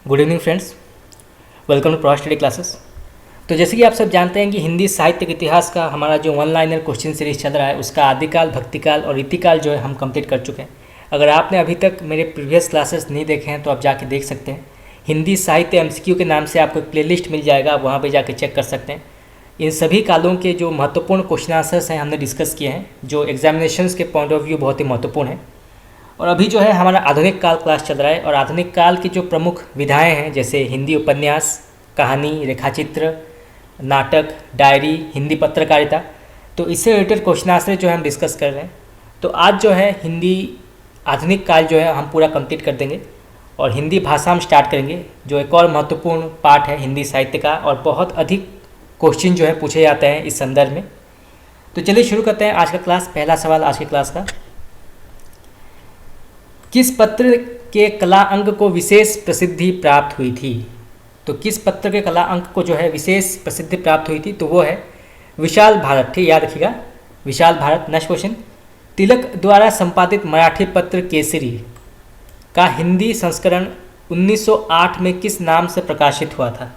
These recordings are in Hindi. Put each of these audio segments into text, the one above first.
Good evening friends, welcome to pro study classes. तो जैसे कि आप सब जानते हैं कि हिंदी साहित्य के इतिहास का हमारा जो वन लाइनर क्वेश्चन सीरीज चल रहा है उसका आदिकाल, भक्तिकाल और रीतिकाल जो है हम कंप्लीट कर चुके हैं। अगर आपने अभी तक मेरे प्रीवियस क्लासेस नहीं देखे हैं तो आप जाके देख सकते हैं। हिंदी साहित्य एमसीक्यू के नाम से आपको एक प्लेलिस्ट मिल जाएगा, आप वहाँ पर जाके चेक कर सकते हैं। इन सभी कालों के जो महत्वपूर्ण क्वेश्चन आंसर्स हैं हमने डिस्कस किए हैं, जो एग्जामिनेशंस के पॉइंट ऑफ व्यू बहुत ही महत्वपूर्ण है। और अभी जो है हमारा आधुनिक काल क्लास चल रहा है और आधुनिक काल की जो प्रमुख विधाएं हैं जैसे हिंदी उपन्यास, कहानी, रेखाचित्र, नाटक, डायरी, हिंदी पत्रकारिता, तो इससे रिलेटेड क्वेश्चन आंसर जो है हम डिस्कस कर रहे हैं। तो आज जो है हिंदी आधुनिक काल जो है हम पूरा कंप्लीट कर देंगे और हिंदी भाषा हम स्टार्ट करेंगे, जो एक और महत्वपूर्ण पार्ट है हिंदी साहित्य का और बहुत अधिक क्वेश्चन जो है पूछे जाते हैं इस संदर्भ में। तो चलिए शुरू करते हैं आज का क्लास। पहला सवाल आज की क्लास का, किस पत्र के कला अंक को विशेष प्रसिद्धि प्राप्त हुई थी? तो किस पत्र के कला अंक को जो है विशेष प्रसिद्धि प्राप्त हुई थी तो वो है विशाल भारत। ठीक, याद रखिएगा, विशाल भारत। नेक्स्ट क्वेश्चन, तिलक द्वारा संपादित मराठी पत्र केसरी का हिंदी संस्करण 1908 में किस नाम से प्रकाशित हुआ था?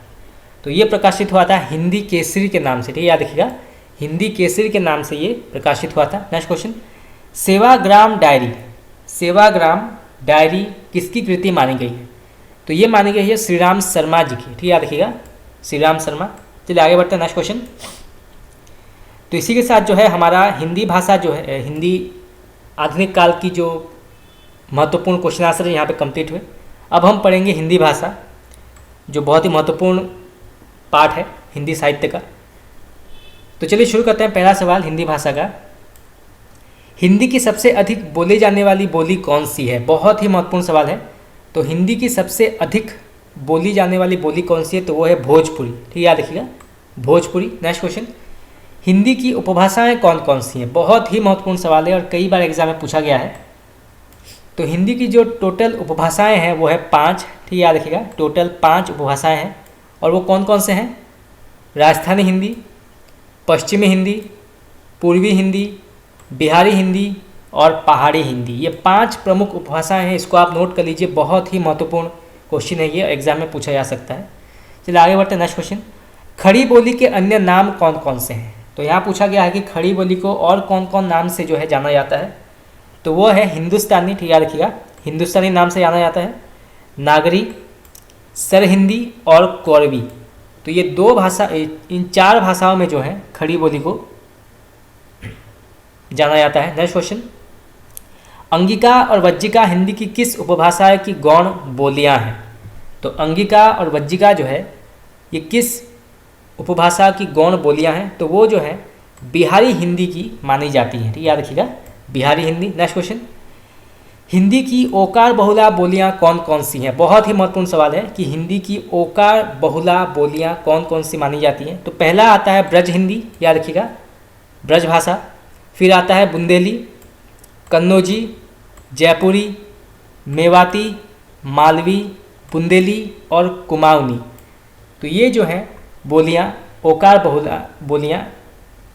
तो ये प्रकाशित हुआ था हिंदी केसरी के नाम से। ठीक, याद रखिएगा, हिंदी केसरी के नाम से ये प्रकाशित हुआ था। Next question, Sevagram diary, Sevagram diary किसकी कृति मानी गई है? तो ये मानी गई है श्री राम शर्मा जी की। ठीक, याद रखिएगा, श्री राम शर्मा। चलिए आगे बढ़ते हैं। नेक्स्ट क्वेश्चन, तो इसी के साथ जो है हमारा हिंदी भाषा जो है, हिंदी आधुनिक काल की जो महत्वपूर्ण क्वेश्चन आंसर है यहाँ पे कंप्लीट हुए। अब हम पढ़ेंगे हिंदी भाषा, जो बहुत ही महत्वपूर्ण पार्ट है हिंदी साहित्य का। तो चलिए शुरू करते हैं। पहला सवाल हिंदी भाषा का, हिंदी की सबसे अधिक बोली जाने वाली बोली कौन सी है? बहुत ही महत्वपूर्ण सवाल है। तो हिंदी की सबसे अधिक बोली जाने वाली बोली कौन सी है? तो वो है भोजपुरी। ठीक, याद रखिएगा, भोजपुरी। नेक्स्ट क्वेश्चन, हिंदी की उपभाषाएं कौन कौन सी हैं? बहुत ही महत्वपूर्ण सवाल है और कई बार एग्जाम में पूछा गया है। तो हिंदी की जो टोटल उपभाषाएं हैं वो है 5। ठीक, याद रखिएगा, टोटल 5 उपभाषाएं हैं। और वो कौन कौन से हैं? राजस्थानी हिंदी, पश्चिमी हिंदी, पूर्वी हिंदी, बिहारी हिंदी और पहाड़ी हिंदी। ये 5 प्रमुख उपभाषाएं हैं। इसको आप नोट कर लीजिए, बहुत ही महत्वपूर्ण क्वेश्चन है ये, एग्जाम में पूछा जा सकता है। चलिए आगे बढ़ते हैं। नेक्स्ट क्वेश्चन, खड़ी बोली के अन्य नाम कौन कौन से हैं? तो यहाँ पूछा गया है कि खड़ी बोली को और कौन कौन नाम से जो है जाना जाता है? तो वो है हिंदुस्तानी। ठीक, याद रखिएगा, हिंदुस्तानी नाम से जाना जाता है, नागरी, सरहिंदी और कोरवी। तो ये 2 भाषा, इन 4 भाषाओं में जो है खड़ी बोली को जाना जाता है। नेक्स्ट क्वेश्चन, अंगिका और वज्जिका हिंदी की किस उपभाषा की गौण बोलियां हैं? तो अंगिका और वज्जिका जो है ये किस उपभाषा की गौण बोलियां हैं? तो वो जो है बिहारी हिंदी की मानी जाती है। ठीक, याद रखिएगा, बिहारी हिंदी। नेक्स्ट क्वेश्चन, हिंदी की ओकार बहुला बोलियां कौन कौन सी हैं? बहुत ही महत्वपूर्ण सवाल है कि हिंदी की ओकार बहुला बोलियां कौन कौन सी मानी जाती हैं। तो पहला आता है ब्रज हिंदी, याद रखिएगा, ब्रज भाषा। फिर आता है बुंदेली, कन्नौजी, जयपुरी, मेवाती, मालवी, बुंदेली और कुमाऊनी। तो ये जो है बोलियां ओकार बहुला बोलियां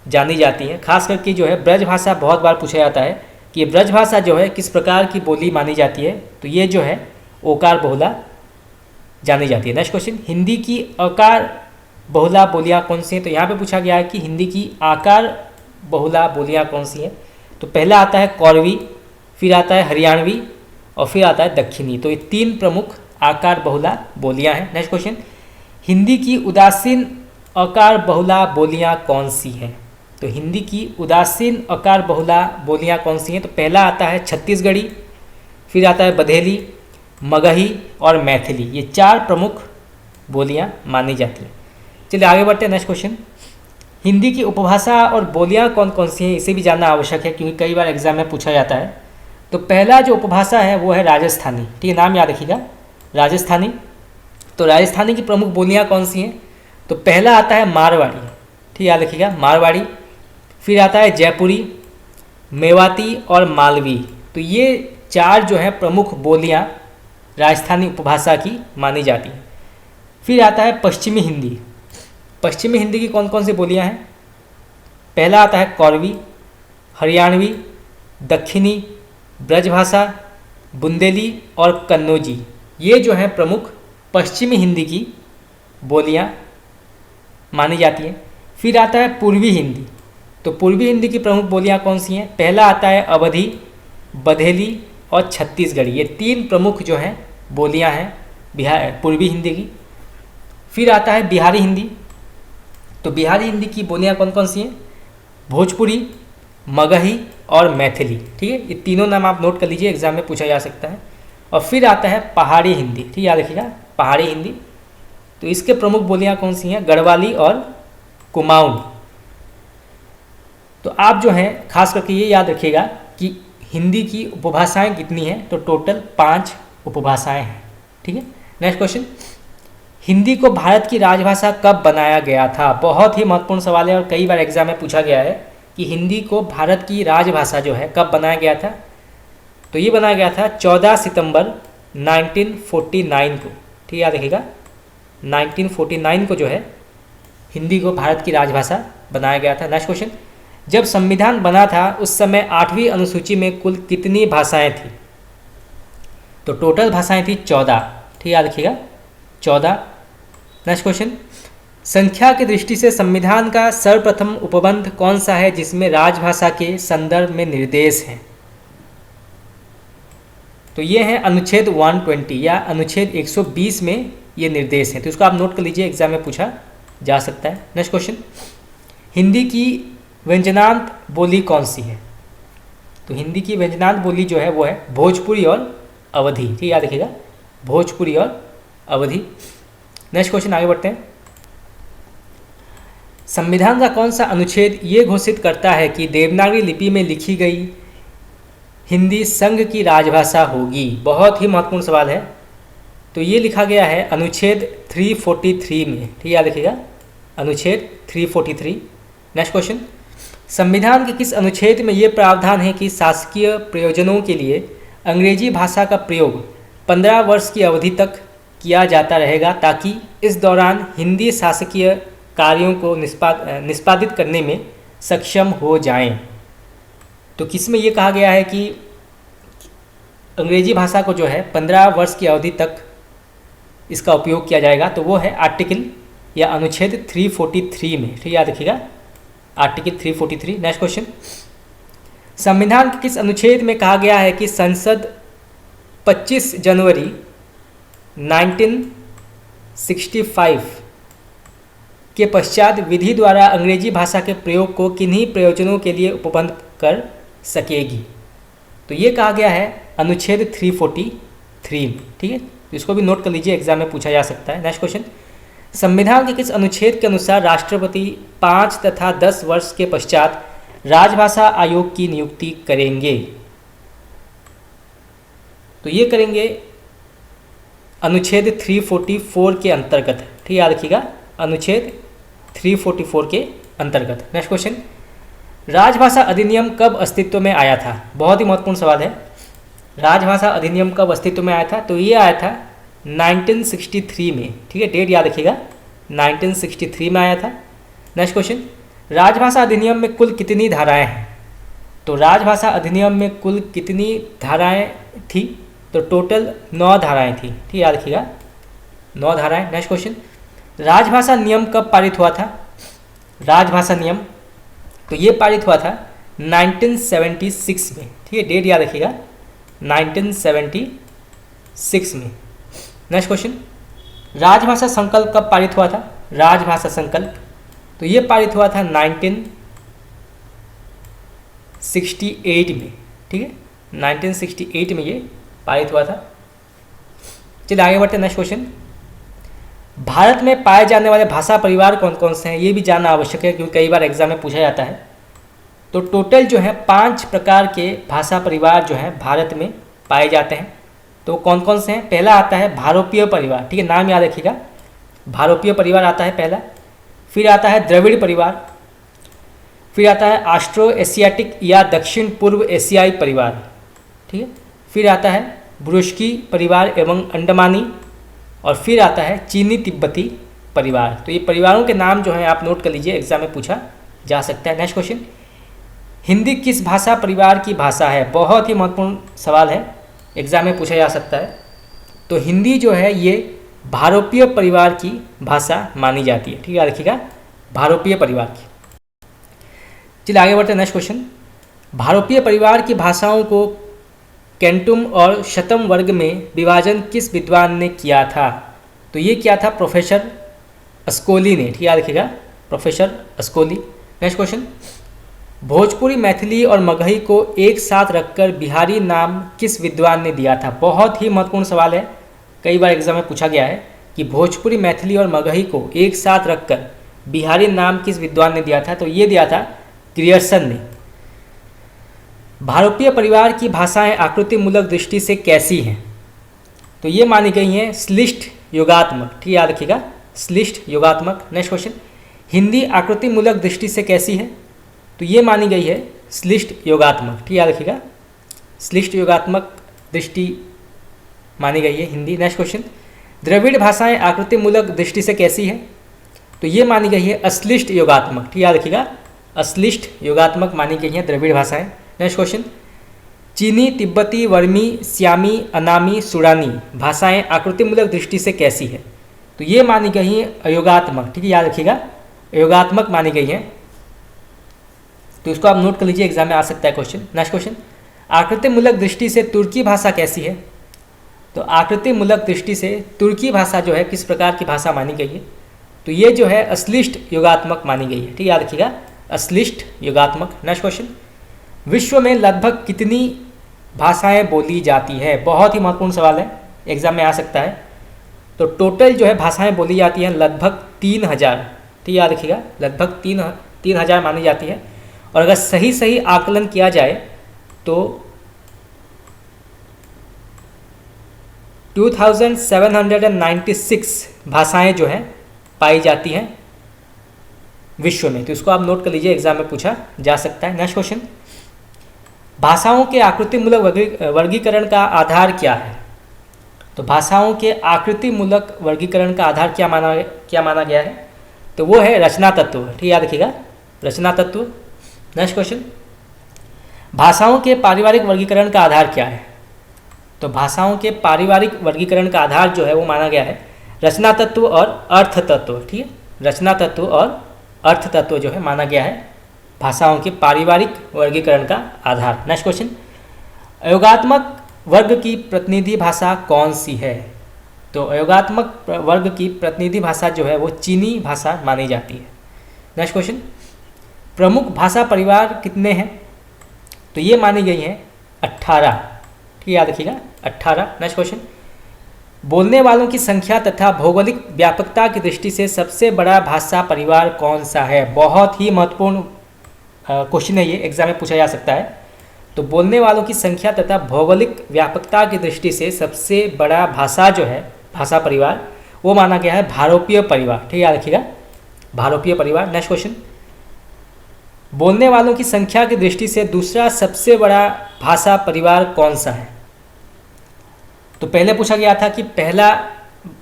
जानी जाती हैं। खास करके जो है ब्रज भाषा बहुत बार पूछा जाता है कि ये ब्रज भाषा जो है किस प्रकार की बोली मानी जाती है? तो ये जो है ओकार बहुला जानी जाती है। नेक्स्ट क्वेश्चन, हिंदी की आकार बहुला बोलियां कौन सी हैं? तो यहाँ पे पूछा गया है कि हिंदी की आकार बहुला बोलियां कौन सी हैं? तो पहला आता है कौरवी, फिर आता है हरियाणवी और फिर आता है दक्षिणी। तो ये 3 प्रमुख आकार बहुला बोलियां हैं। नेक्स्ट क्वेश्चन, हिंदी की उदासीन आकार बहुला बोलियां कौन सी हैं? तो हिंदी की उदासीन आकार बहुला बोलियां कौन सी हैं? तो पहला आता है छत्तीसगढ़ी, फिर आता है बघेली, मगही और मैथिली। ये 4 प्रमुख बोलियां मानी जाती हैं। चलिए आगे बढ़ते हैं। नेक्स्ट क्वेश्चन, हिंदी की उपभाषा और बोलियां कौन कौन सी हैं इसे भी जानना आवश्यक है क्योंकि कई बार एग्जाम में पूछा जाता है। तो पहला जो उपभाषा है वो है राजस्थानी। ठीक है, नाम याद रखिएगा, राजस्थानी। तो राजस्थानी की प्रमुख बोलियां कौन सी हैं? तो पहला आता है मारवाड़ी। ठीक, याद रखिएगा, मारवाड़ी। फिर आता है जयपुरी, मेवाती और मालवी। तो ये 4 जो है प्रमुख बोलियां राजस्थानी उपभाषा की मानी जाती हैं। फिर आता है पश्चिमी हिंदी। पश्चिमी हिंदी की कौन कौन सी बोलियां हैं? पहला आता है कौरवी, हरियाणवी, दक्षिणी, ब्रजभाषा, बुंदेली और कन्नौजी। ये जो है प्रमुख पश्चिमी हिंदी की बोलियां मानी जाती हैं। फिर आता है पूर्वी हिंदी। तो पूर्वी हिंदी की प्रमुख बोलियां कौन सी हैं? पहला आता है अवधी, बघेली और छत्तीसगढ़ी। ये 3 प्रमुख जो हैं बोलियां हैं बिहार पूर्वी हिंदी की। फिर आता है बिहारी हिंदी। तो बिहारी हिंदी की बोलियां कौन कौन सी हैं? भोजपुरी, मगही और मैथिली। ठीक है, ये तीनों नाम आप नोट कर लीजिए, एग्जाम में पूछा जा सकता है। और फिर आता है पहाड़ी हिंदी। ठीक है, याद रखिएगा पहाड़ी हिंदी। तो इसके प्रमुख बोलियां कौन सी हैं? गढ़वाली और कुमाऊनी। तो आप जो हैं खास करके ये याद रखिएगा कि हिंदी की उपभाषाएं कितनी हैं? तो टोटल 5 उपभाषाएं हैं। ठीक है, नेक्स्ट क्वेश्चन, हिंदी को भारत की राजभाषा कब बनाया गया था? बहुत ही महत्वपूर्ण सवाल है और कई बार एग्जाम में पूछा गया है कि हिंदी को भारत की राजभाषा जो है कब बनाया गया था। तो ये बनाया गया था 14 सितंबर 1949 को। ठीक है, याद रखिएगा 1949 को जो है हिंदी को भारत की राजभाषा बनाया गया था। नेक्स्ट क्वेश्चन, जब संविधान बना था उस समय 8वीं अनुसूची में कुल कितनी भाषाएं थी? तो टोटल भाषाएं थी 14। ठीक है, याद रखिएगा 14। नेक्स्ट क्वेश्चन, संख्या की दृष्टि से संविधान का सर्वप्रथम उपबंध कौन सा है जिसमें राजभाषा के संदर्भ में निर्देश हैं? तो ये है अनुच्छेद 120 या अनुच्छेद 120 में ये निर्देश हैं। तो इसको आप नोट कर लीजिए, एग्जाम में पूछा जा सकता है। नेक्स्ट क्वेश्चन, हिंदी की व्यंजनांत बोली कौन सी है? तो हिंदी की व्यंजनांत बोली जो है वो है भोजपुरी और अवधी। ठीक है, याद रखिएगा भोजपुरी और अवधी। नेक्स्ट क्वेश्चन आगे बढ़ते हैं, संविधान का कौन सा अनुच्छेद ये घोषित करता है कि देवनागरी लिपि में लिखी गई हिंदी संघ की राजभाषा होगी? बहुत ही महत्वपूर्ण सवाल है। तो ये लिखा गया है अनुच्छेद 343 में। ठीक है, याद रखिएगा अनुच्छेद 343। नेक्स्ट क्वेश्चन, संविधान के किस अनुच्छेद में ये प्रावधान है कि शासकीय प्रयोजनों के लिए अंग्रेजी भाषा का प्रयोग 15 वर्ष की अवधि तक किया जाता रहेगा ताकि इस दौरान हिंदी शासकीय कार्यों को निष्पादित करने में सक्षम हो जाएं? तो किसमें ये कहा गया है कि अंग्रेजी भाषा को जो है 15 वर्ष की अवधि तक इसका उपयोग किया जाएगा? तो वो है आर्टिकल या अनुच्छेद 343 में। ठीक है, याद रखिएगा आर्टिकल 343। नेक्स्ट क्वेश्चन, संविधान के किस अनुच्छेद में कहा गया है कि संसद 25 जनवरी 1965 के पश्चात विधि द्वारा अंग्रेजी भाषा के प्रयोग को किन्हीं प्रयोजनों के लिए उपबंध कर सकेगी? तो ये कहा गया है अनुच्छेद 343 में। ठीक है, तो इसको भी नोट कर लीजिए, एग्जाम में पूछा जा सकता है। नेक्स्ट क्वेश्चन, संविधान के किस अनुच्छेद के अनुसार राष्ट्रपति 5 तथा 10 वर्ष के पश्चात राजभाषा आयोग की नियुक्ति करेंगे? तो ये करेंगे अनुच्छेद 344 के अंतर्गत। ठीक है, याद रखिएगा अनुच्छेद 344 के अंतर्गत। नेक्स्ट क्वेश्चन, राजभाषा अधिनियम कब अस्तित्व में आया था? बहुत ही महत्वपूर्ण सवाल है। राजभाषा अधिनियम कब अस्तित्व में आया था? तो ये आया था 1963 में। ठीक है, डेट याद रखिएगा 1963 में आया था। नेक्स्ट क्वेश्चन, राजभाषा अधिनियम में कुल कितनी धाराएं हैं? तो राजभाषा अधिनियम में कुल कितनी धाराएं थी? तो टोटल 9 धाराएं थी। ठीक है, याद रखिएगा 9 धाराएं। नेक्स्ट क्वेश्चन, राजभाषा नियम कब पारित हुआ था? राजभाषा नियम तो ये पारित हुआ था 1976 में। ठीक है, डेट याद रखिएगा 1976 में। नेक्स्ट क्वेश्चन, राजभाषा संकल्प कब पारित हुआ था? राजभाषा संकल्प तो ये पारित हुआ था 1968 में। ठीक है, 1968 में ये पारित हुआ था। चलिए आगे बढ़ते हैं। नेक्स्ट क्वेश्चन, भारत में पाए जाने वाले भाषा परिवार कौन कौन से हैं? ये भी जानना आवश्यक है क्योंकि कई बार एग्जाम में पूछा जाता है। तो टोटल जो है 5 प्रकार के भाषा परिवार जो हैं भारत में पाए जाते हैं। तो कौन कौन से हैं? पहला आता है भारोपीय परिवार। ठीक है, नाम याद रखिएगा भारोपीय परिवार आता है पहला। फिर आता है द्रविड़ परिवार। फिर आता है ऑस्ट्रो एशियाटिक या दक्षिण पूर्व एशियाई परिवार। ठीक है, फिर आता है ब्रुस्की परिवार एवं अंडमानी। और फिर आता है चीनी तिब्बती परिवार। तो ये परिवारों के नाम जो हैं आप नोट कर लीजिए, एग्जाम में पूछा जा सकता है। नेक्स्ट क्वेश्चन, हिंदी किस भाषा परिवार की भाषा है? बहुत ही महत्वपूर्ण सवाल है, एग्जाम में पूछा जा सकता है। तो हिंदी जो है ये भारोपीय परिवार की भाषा मानी जाती है। ठीक है, रखिएगा भारोपीय परिवार की। चलिए आगे बढ़ते हैं नेक्स्ट क्वेश्चन। भारोपीय परिवार की भाषाओं को कैंटुम और शतम वर्ग में विभाजन किस विद्वान ने किया था? तो ये किया था प्रोफेसर अस्कोली ने। ठीक है, रखिएगा professor Ascoli. Next question, Bhojpuri, Maithili और मगही को एक साथ रखकर बिहारी नाम किस विद्वान ने दिया था? बहुत ही महत्वपूर्ण सवाल है, कई बार एग्जाम में पूछा गया है कि भोजपुरी, मैथिली और मगही को एक साथ रखकर बिहारी नाम किस विद्वान ने दिया था? तो ये दिया था ग्रियर्सन ने। भारोपीय परिवार की भाषाएं आकृतिमूलक दृष्टि से कैसी हैं? तो ये मानी गई हैं श्लिष्ट योगात्मक। ठीक याद रखिएगा, श्लिष्ट योगात्मक। नेक्स्ट क्वेश्चन, हिंदी आकृतिमूलक दृष्टि से कैसी है? तो ये मानी गई है श्लिष्ट योगात्मक। ठीक याद रखिएगा, श्लिष्ट योगात्मक दृष्टि मानी गई है हिंदी। नेक्स्ट क्वेश्चन, द्रविड़ भाषाएं आकृतिमूलक दृष्टि से कैसी है? तो ये मानी गई है अश्लिष्ट योगात्मक। ठीक याद रखिएगा, अश्लिष्ट योगात्मक मानी गई हैं द्रविड़ भाषाएं। नेक्स्ट क्वेश्चन, चीनी, तिब्बती, वर्मी, श्यामी, अनामी, सुडानी भाषाएं आकृतिमूलक दृष्टि से कैसी है? तो ये मानी गई हैं अयोगात्मक। ठीक है, याद रखिएगा अयोगात्मक मानी गई हैं। तो इसको आप नोट कर लीजिए, एग्जाम में आ सकता है क्वेश्चन। नेक्स्ट क्वेश्चन, आकृतिमूलक दृष्टि से तुर्की भाषा कैसी है? तो आकृतिमूलक दृष्टि से तुर्की भाषा जो है किस प्रकार की भाषा मानी गई है? तो ये जो है अश्लिष्ट योगात्मक मानी गई है। ठीक है, याद रखिएगा अश्लिष्ट योगात्मक। नेक्स्ट क्वेश्चन, विश्व में लगभग कितनी भाषाएं बोली जाती है? बहुत ही महत्वपूर्ण सवाल है, एग्जाम में आ सकता है। तो टोटल जो है भाषाएं बोली जाती हैं लगभग 3000। ठीक याद रखिएगा, लगभग 3000 मानी जाती है। और अगर सही सही आकलन किया जाए तो 2796 भाषाएं जो हैं पाई जाती हैं विश्व में। तो इसको आप नोट कर लीजिए, एग्जाम में पूछा जा सकता है। नेक्स्ट क्वेश्चन, भाषाओं के आकृतिमूलक वर्गीकरण का आधार क्या है? तो भाषाओं के आकृतिमूलक वर्गीकरण का आधार क्या माना गया है? तो वो है रचना तत्व। ठीक याद रखिएगा, रचना तत्व। नेक्स्ट क्वेश्चन, भाषाओं के पारिवारिक वर्गीकरण का आधार क्या है? तो भाषाओं के पारिवारिक वर्गीकरण का आधार जो है वो माना गया है रचना तत्व और अर्थ तत्व। ठीक है, रचना तत्व और अर्थ तत्व जो है माना गया है भाषाओं के पारिवारिक वर्गीकरण का आधार। नेक्स्ट क्वेश्चन, अयोगात्मक वर्ग की प्रतिनिधि भाषा कौन सी है? तो अयोगात्मक वर्ग की प्रतिनिधि भाषा जो है वो चीनी भाषा मानी जाती है। नेक्स्ट क्वेश्चन, प्रमुख भाषा परिवार कितने हैं? तो ये मानी गई हैं 18। ठीक याद रखिएगा 18। नेक्स्ट क्वेश्चन, बोलने वालों की संख्या तथा भौगोलिक व्यापकता की दृष्टि से सबसे बड़ा भाषा परिवार कौन सा है? बहुत ही महत्वपूर्ण क्वेश्चन है ये, एग्जाम में पूछा जा सकता है। तो बोलने वालों की संख्या तथा भौगोलिक व्यापकता की दृष्टि से सबसे बड़ा भाषा जो है भाषा परिवार वो माना गया है भारोपीय परिवार। ठीक है, याद रखिएगा भारोपीय परिवार। नेक्स्ट क्वेश्चन, बोलने वालों की संख्या की दृष्टि से दूसरा सबसे बड़ा भाषा परिवार कौन सा है? तो पहले पूछा गया था कि पहला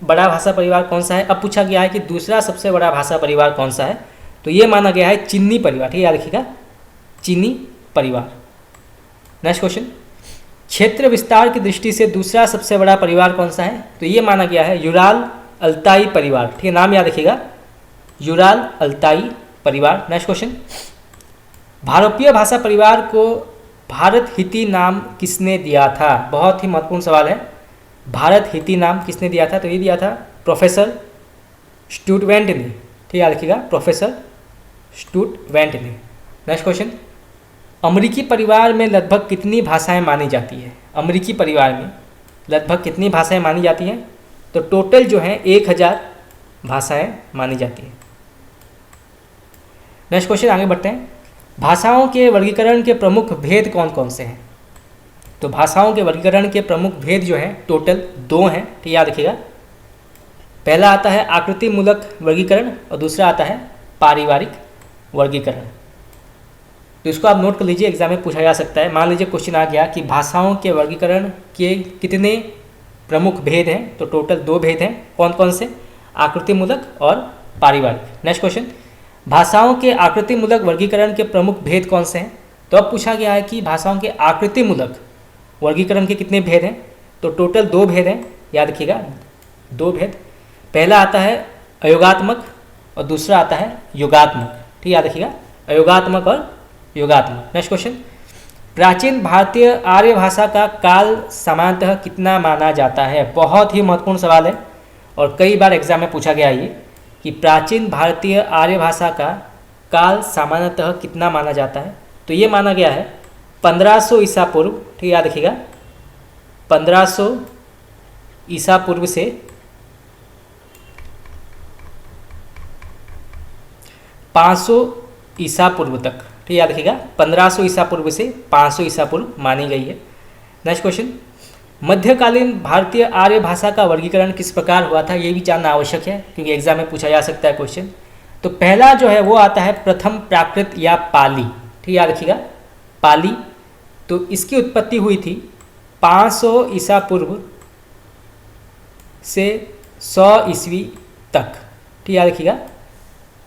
बड़ा भाषा परिवार कौन सा है, अब पूछा गया है कि दूसरा सबसे बड़ा भाषा परिवार कौन सा है? तो ये माना गया है चीनी परिवार। ठीक है, याद रखिएगा चीनी परिवार। नेक्स्ट क्वेश्चन, क्षेत्र विस्तार की दृष्टि से दूसरा सबसे बड़ा परिवार कौन सा है? तो ये माना गया है यूराल अल्ताई परिवार। ठीक है, नाम याद रखिएगा यूराल अल्ताई परिवार। नेक्स्ट क्वेश्चन, भारोपीय भाषा परिवार को भारत हिती नाम किसने दिया था? बहुत ही महत्वपूर्ण सवाल है, भारत हिती नाम किसने दिया था? तो ये दिया था प्रोफेसर स्टूटवेंट ने। ठीक याद रखिएगा प्रोफेसर स्टूटवेंट ने। नेक्स्ट क्वेश्चन, अमेरिकी परिवार में लगभग कितनी भाषाएं मानी जाती है? अमेरिकी परिवार में लगभग कितनी भाषाएं मानी जाती हैं? तो टोटल जो है 1000 भाषाएं मानी जाती हैं। नेक्स्ट क्वेश्चन आगे बढ़ते हैं, भाषाओं के वर्गीकरण के प्रमुख भेद कौन कौन से हैं? तो भाषाओं के वर्गीकरण के प्रमुख भेद जो हैं टोटल 2 हैं। ठीक याद रखिएगा, पहला आता है आकृतिमूलक वर्गीकरण और दूसरा आता है पारिवारिक वर्गीकरण। तो इसको आप नोट कर लीजिए, एग्जाम में पूछा जा सकता है। मान लीजिए क्वेश्चन आ गया कि भाषाओं के वर्गीकरण के कितने प्रमुख भेद हैं? तो टोटल 2 भेद हैं। कौन कौन से? आकृतिमूलक और पारिवारिक। नेक्स्ट क्वेश्चन, भाषाओं के आकृतिमूलक वर्गीकरण के प्रमुख भेद कौन से हैं? तो अब पूछा गया है कि भाषाओं के आकृतिमूलक वर्गीकरण के कितने भेद हैं? तो टोटल 2 भेद हैं, याद रखिएगा 2 भेद। पहला आता है अयोगात्मक और दूसरा आता है योगात्मक। ठीक याद रखिएगा, अयोगात्मक और योगात्मक। नेक्स्ट क्वेश्चन, प्राचीन भारतीय आर्य भाषा का काल सामान्यतः कितना माना जाता है? बहुत ही महत्वपूर्ण सवाल है और कई बार एग्जाम में पूछा गया ये कि प्राचीन भारतीय आर्य भाषा का काल सामान्यतः कितना माना जाता है। तो ये माना गया है 1500 ईसा पूर्व। ठीक याद रखिएगा, 1500 ईसा पूर्व से 500 ईसा पूर्व तक। ठीक याद रखिएगा, 1500 ईसा पूर्व से 500 ईसा पूर्व मानी गई है। नेक्स्ट क्वेश्चन, मध्यकालीन भारतीय आर्य भाषा का वर्गीकरण किस प्रकार हुआ था? ये भी जानना आवश्यक है क्योंकि एग्जाम में पूछा जा सकता है क्वेश्चन। तो पहला जो है वो आता है प्रथम प्राकृत या पाली। ठीक याद रखिएगा, पाली। तो इसकी उत्पत्ति हुई थी 500 ईसा पूर्व से 100 ईस्वी तक। ठीक याद रखिएगा,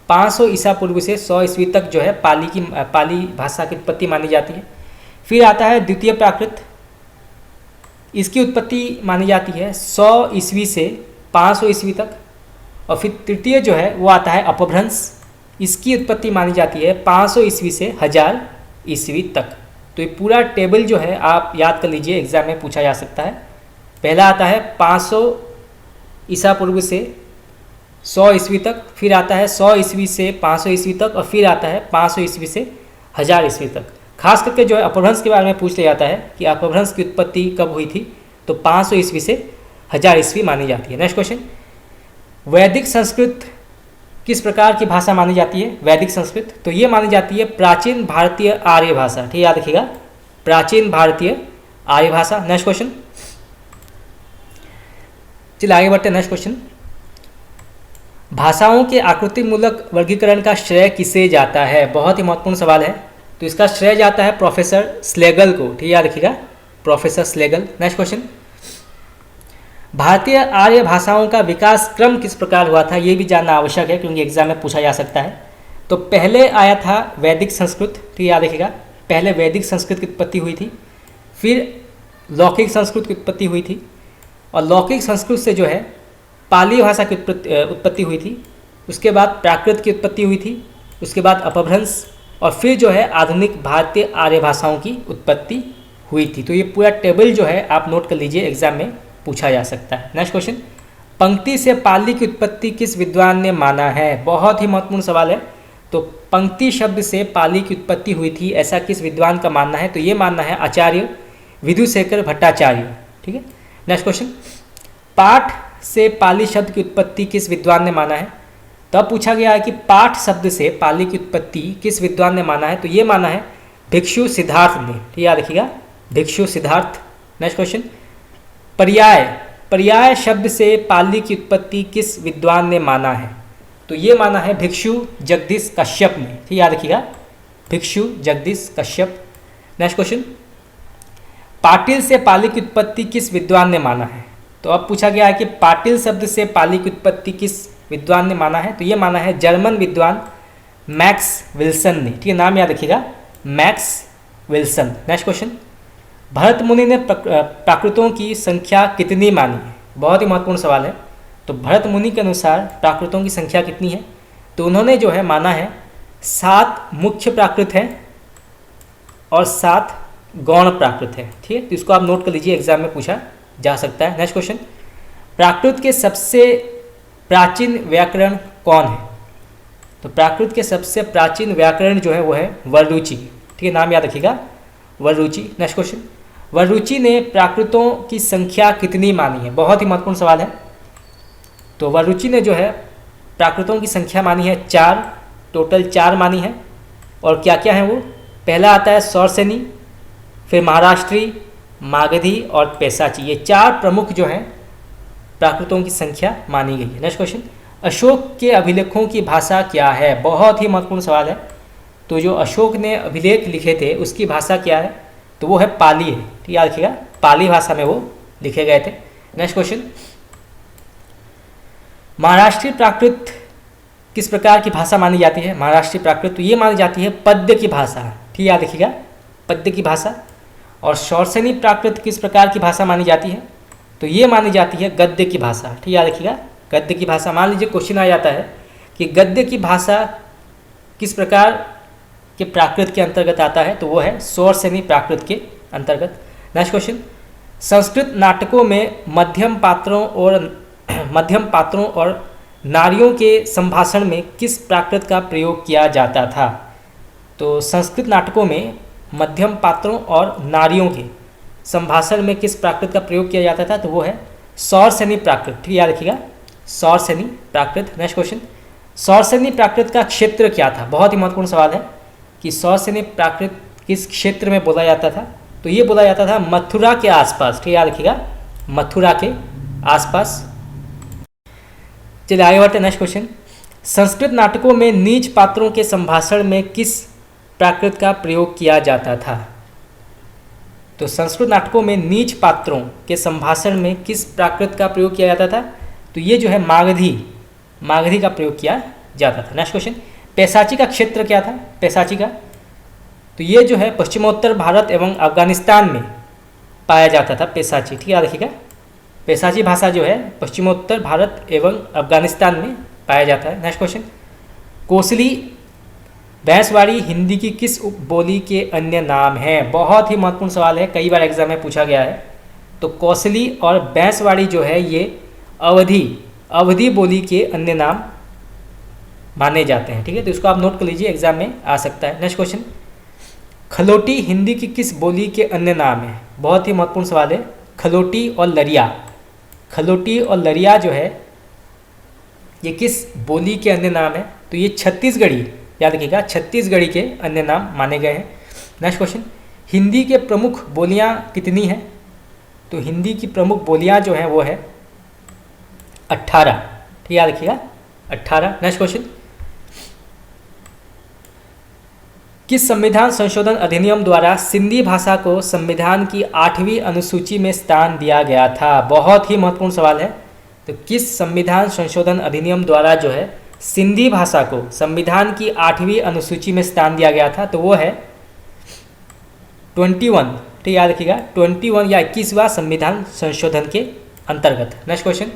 500 ईसा पूर्व से 100 ईस्वी तक जो है पाली भाषा की उत्पत्ति मानी जाती है। फिर आता है द्वितीय प्राकृत, इसकी उत्पत्ति मानी जाती है 100 ईस्वी से 500 ईस्वी तक। और फिर तृतीय जो है वो आता है अपभ्रंश, इसकी उत्पत्ति मानी जाती है 500 ईस्वी से 1000 ईस्वी तक। तो ये पूरा टेबल जो है आप याद कर लीजिए, एग्जाम में पूछा जा सकता है। पहला आता है 500 ईसा पूर्व से 100 ईस्वी तक, फिर आता है 100 ईस्वी से 500 ईस्वी तक, और फिर आता है 500 ईस्वी से 1000 ईस्वी तक। खास करके जो है अपभ्रंश के बारे में पूछ लिया जाता है कि अपभ्रंश की उत्पत्ति कब हुई थी। तो 500 ईस्वी से 1000 ईस्वी मानी जाती है। नेक्स्ट क्वेश्चन, वैदिक संस्कृत किस प्रकार की भाषा मानी जाती है? वैदिक संस्कृत तो ये मानी जाती है प्राचीन भारतीय आर्य भाषा। ठीक याद रखिएगा, प्राचीन भारतीय आर्य भाषा। नेक्स्ट क्वेश्चन, चलिए आगे बढ़ते हैं। नेक्स्ट क्वेश्चन, भाषाओं के आकृति मूलक वर्गीकरण का श्रेय किसे जाता है? बहुत ही महत्वपूर्ण सवाल है। तो इसका श्रेय जाता है प्रोफेसर स्लेगल को। ठीक याद रखिएगा, प्रोफेसर स्लेगल। नेक्स्ट क्वेश्चन, भारतीय आर्य भाषाओं का विकास क्रम किस प्रकार हुआ था? ये भी जानना आवश्यक है क्योंकि एग्जाम में पूछा जा सकता है। तो पहले आया था वैदिक संस्कृत। ठीक याद रखिएगा, पहले वैदिक संस्कृत की उत्पत्ति हुई थी, फिर लौकिक संस्कृत की उत्पत्ति हुई थी, और लौकिक संस्कृत से जो है पाली भाषा की उत्पत्ति हुई थी। उसके बाद प्राकृत की उत्पत्ति हुई थी, उसके बाद अपभ्रंश, और फिर जो है आधुनिक भारतीय आर्य भाषाओं की उत्पत्ति हुई थी। तो ये पूरा टेबल जो है आप नोट कर लीजिए, एग्जाम में पूछा जा सकता है। नेक्स्ट क्वेश्चन, पंक्ति से पाली की उत्पत्ति किस विद्वान ने माना है? बहुत ही महत्वपूर्ण सवाल है। तो पंक्ति शब्द से पाली की उत्पत्ति हुई थी, ऐसा किस विद्वान का मानना है? तो ये मानना है आचार्य विधुशेखर भट्टाचार्य। ठीक है। नेक्स्ट क्वेश्चन, पाठ से पाली शब्द की उत्पत्ति किस विद्वान ने माना है? तब पूछा गया है कि पाठ शब्द से पाली की उत्पत्ति किस विद्वान ने माना है? तो ये माना है भिक्षु सिद्धार्थ ने। ठीक याद रखिएगा, भिक्षु सिद्धार्थ। नेक्स्ट क्वेश्चन, पर्याय शब्द से पाली की उत्पत्ति किस विद्वान ने माना है? तो ये माना है भिक्षु जगदीश कश्यप ने। ठीक याद रखिएगा, भिक्षु जगदीश कश्यप। नेक्स्ट क्वेश्चन, पाटिल से पाली की उत्पत्ति किस विद्वान ने माना है? तो अब पूछा गया है कि पाटिल शब्द से पाली की उत्पत्ति किस विद्वान ने माना है? तो ये माना है जर्मन विद्वान मैक्स विल्सन ने। ठीक है, नाम याद रखिएगा, max Wilson. Next question, Bharat मुनि ने प्राकृतों की संख्या कितनी मानी है? बहुत ही महत्वपूर्ण सवाल है। तो भरत मुनि के अनुसार प्राकृतों की संख्या कितनी है? तो उन्होंने जो है माना है 7 मुख्य प्राकृत हैं और 7 गौण प्राकृत है। ठीक है, तो इसको आप नोट कर लीजिए, एग्जाम में पूछा जा सकता है। नेक्स्ट क्वेश्चन, प्राकृत के सबसे प्राचीन व्याकरण कौन है? तो प्राकृत के सबसे प्राचीन व्याकरण जो है वो है वररुचि। ठीक है, नाम याद रखिएगा, वररुचि। नेक्स्ट क्वेश्चन, वररुचि ने प्राकृतों की संख्या कितनी मानी है? बहुत ही महत्वपूर्ण सवाल है। तो वररुचि ने जो है प्राकृतों की संख्या मानी है 4, टोटल 4 मानी है। और क्या क्या है वो? पहला आता है सौरसेनी, फिर महाराष्ट्री, मागधी और पैसाची। ये 4 प्रमुख जो हैं प्राकृतों की संख्या मानी गई है। नेक्स्ट क्वेश्चन, अशोक के अभिलेखों की भाषा क्या है? बहुत ही महत्वपूर्ण सवाल है। तो जो अशोक ने अभिलेख लिखे थे उसकी भाषा क्या है? तो वो है पाली है। ठीक याद रखिएगा, पाली भाषा में वो लिखे गए थे। नेक्स्ट क्वेश्चन, महाराष्ट्रीय प्राकृत किस प्रकार की भाषा मानी जाती है? महाराष्ट्रीय प्राकृत तो ये मानी जाती है पद्य की भाषा। ठीक याद रखिएगा, पद्य की भाषा। और शौरसेनी प्राकृत किस प्रकार की भाषा मानी जाती है? तो ये मानी जाती है गद्य की भाषा। ठीक याद रखिएगा, गद्य की भाषा, मान लीजिए क्वेश्चन आ जाता है कि गद्य की भाषा किस प्रकार के प्राकृत के अंतर्गत आता है, तो वो है स्वर सेनी प्राकृत के अंतर्गत। नेक्स्ट क्वेश्चन, संस्कृत नाटकों में मध्यम पात्रों और नारियों के संभाषण में किस प्राकृत का प्रयोग किया जाता था? तो संस्कृत नाटकों में मध्यम पात्रों और नारियों के संभाषण में किस प्राकृत का प्रयोग किया जाता था? तो वो है सौरसेनी प्राकृत। ठीक है, याद रखिएगा, सौरसेनी प्राकृत। नेक्स्ट क्वेश्चन, सौरसेनी प्राकृत का क्षेत्र क्या था? बहुत ही महत्वपूर्ण सवाल है कि सौरसेनी प्राकृत किस क्षेत्र में बोला जाता था? तो ये बोला जाता था मथुरा के आसपास। ठीक है, याद रखिएगा, मथुरा के आसपास। चलिए आगे बढ़ते हैं। नेक्स्ट क्वेश्चन, संस्कृत नाटकों में नीच पात्रों के संभाषण में किस प्राकृत का प्रयोग किया जाता था? तो संस्कृत नाटकों में नीच पात्रों के संभाषण में किस प्राकृत का प्रयोग किया जाता था? तो ये जो है मागधी का प्रयोग किया जाता था। नेक्स्ट क्वेश्चन, पैसाची का क्षेत्र क्या था? पैसाची का, तो ये जो है पश्चिमोत्तर भारत एवं अफगानिस्तान में पाया जाता था पैसाची। ठीक है, याद रखिएगा, पैसाची भाषा जो है पश्चिमोत्तर भारत एवं अफगानिस्तान में पाया जाता है। नेक्स्ट क्वेश्चन, कोसली भैंसवाड़ी हिंदी की किस उपबोली के अन्य नाम हैं? बहुत ही महत्वपूर्ण सवाल है, कई बार एग्जाम में पूछा गया है। तो कौसली और भैंसवाड़ी जो है ये अवधी बोली के अन्य नाम माने जाते हैं। ठीक है, तो इसको आप नोट कर लीजिए, एग्जाम में आ सकता है। नेक्स्ट क्वेश्चन, खलोटी हिंदी की किस बोली के अन्य नाम है? बहुत ही महत्वपूर्ण सवाल है। खलोटी और लरिया, खलोटी और लरिया जो है ये किस बोली के अन्य नाम है? तो ये छत्तीसगढ़ी, याद रखिएगा, छत्तीसगढ़ी के अन्य नाम माने गए हैं। नेक्स्ट क्वेश्चन, हिंदी के प्रमुख बोलियां कितनी हैं? तो हिंदी की प्रमुख बोलियां जो हैं वो है 18। ठीक, याद रखिएगा, 18। नेक्स्ट क्वेश्चन, किस संविधान संशोधन अधिनियम द्वारा सिंधी भाषा को संविधान की 8वीं अनुसूची में स्थान दिया गया था? बहुत ही महत्वपूर्ण सवाल है। तो किस संविधान संशोधन अधिनियम द्वारा जो है सिंधी भाषा को संविधान की 8वीं अनुसूची में स्थान दिया गया था? तो वो है 21। ठीक, याद रखिएगा, 21 या 21वां संविधान संशोधन के अंतर्गत। नेक्स्ट क्वेश्चन,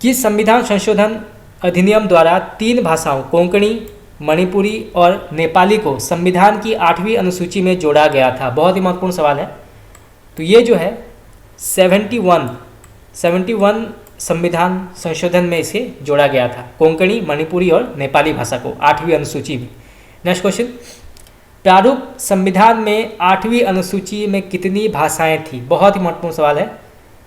किस संविधान संशोधन अधिनियम द्वारा 3 भाषाओं कोंकणी, मणिपुरी और नेपाली को संविधान की 8वीं अनुसूची में जोड़ा गया था? बहुत ही महत्वपूर्ण सवाल है। तो ये जो है 71 संविधान संशोधन में इसे जोड़ा गया था, कोंकणी, मणिपुरी और नेपाली भाषा को 8वीं अनुसूची में। नेक्स्ट क्वेश्चन, प्रारूप संविधान में 8वीं अनुसूची में कितनी भाषाएं थी? बहुत ही महत्वपूर्ण सवाल है।